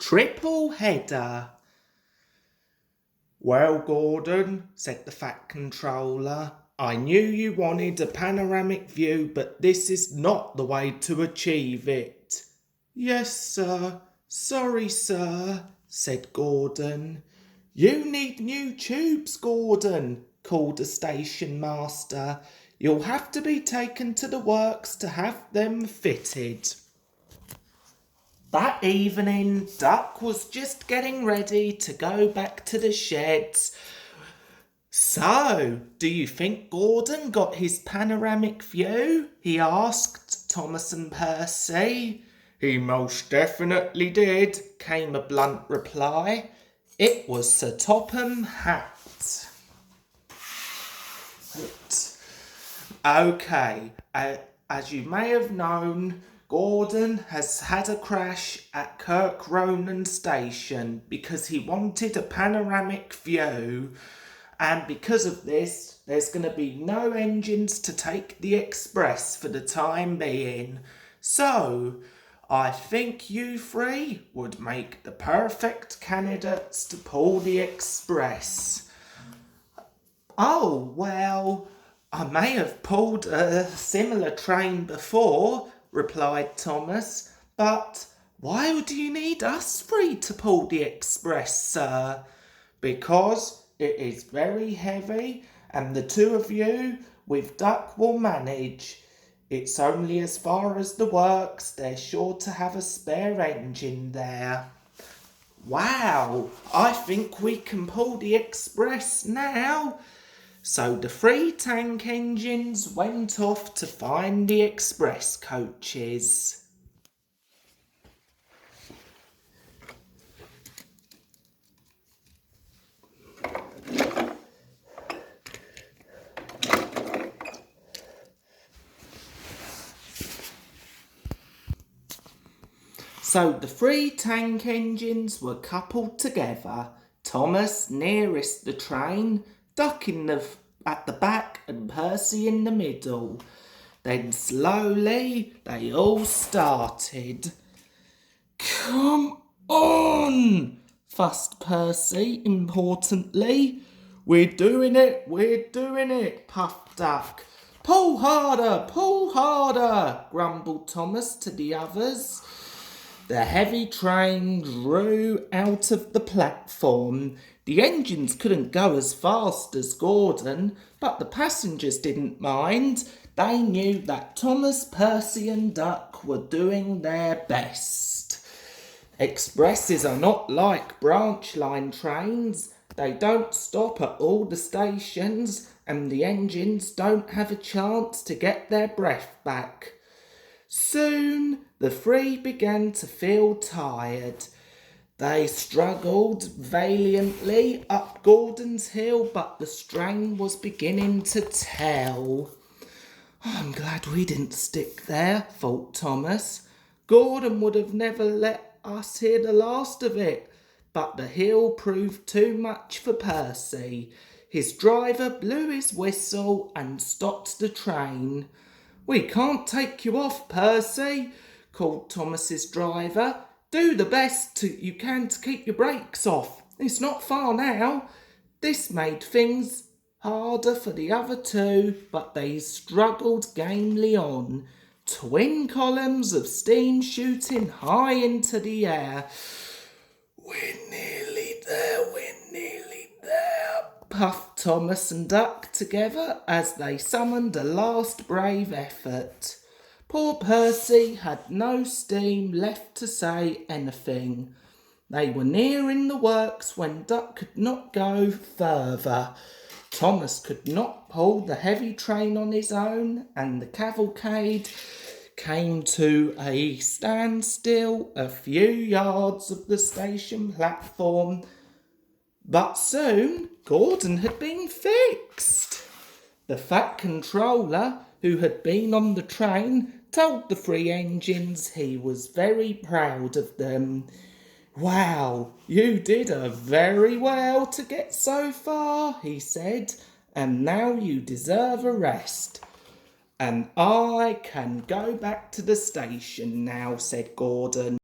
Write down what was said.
Triple header. Well, Gordon, said the Fat Controller, I knew you wanted a panoramic view, but this is not the way to achieve it. Yes, sir. Sorry, sir, said Gordon. You need new tubes, Gordon, called the station master. You'll have to be taken to the works to have them fitted. That evening, Duck was just getting ready to go back to the sheds. So, do you think Gordon got his panoramic view? He asked Thomas and Percy. He most definitely did, came a blunt reply. It was Sir Topham Hatt. Okay, as you may have known, Gordon has had a crash at Kirk Ronan Station because he wanted a panoramic view, and because of this, there's going to be no engines to take the express for the time being. So, I think you three would make the perfect candidates to pull the express. Oh, well, I may have pulled a similar train before, replied Thomas, but why would you need us three to pull the express, sir? Because it is very heavy, and the two of you with Duck will manage. It's only as far as the works. They're sure to have a spare engine there. Wow, I think we can pull the express now. So the 3 tank engines went off to find the express coaches. So the 3 tank engines were coupled together, Thomas nearest the train, Duck at the back and Percy in the middle. Then slowly they all started. Come on, fussed Percy importantly. We're doing it, puffed Duck. Pull harder, grumbled Thomas to the others. The heavy train drew out of the platform. The engines couldn't go as fast as Gordon, but the passengers didn't mind. They knew that Thomas, Percy and Duck were doing their best. Expresses are not like branch line trains. They don't stop at all the stations, and the engines don't have a chance to get their breath back. Soon the 3 began to feel tired. They struggled valiantly up Gordon's Hill, but the strain was beginning to tell. I'm glad we didn't stick there, thought Thomas. Gordon would have never let us hear the last of it, but the hill proved too much for Percy. His driver blew his whistle and stopped the train. We can't take you off, Percy, called Thomas's driver. Do the best you can to keep your brakes off. It's not far now. This made things harder for the other 2, but they struggled gamely on. Twin columns of steam shooting high into the air. We're nearly there, puffed Thomas and Duck together as they summoned a last brave effort. Poor Percy had no steam left to say anything. They were nearing the works when Duck could not go further. Thomas could not pull the heavy train on his own, and the cavalcade came to a standstill a few yards of the station platform. But soon Gordon had been fixed. The Fat Controller, who had been on the train, told the 3 engines he was very proud of them. Wow, you did very well to get so far, he said, and now you deserve a rest. And I can go back to the station now, said Gordon.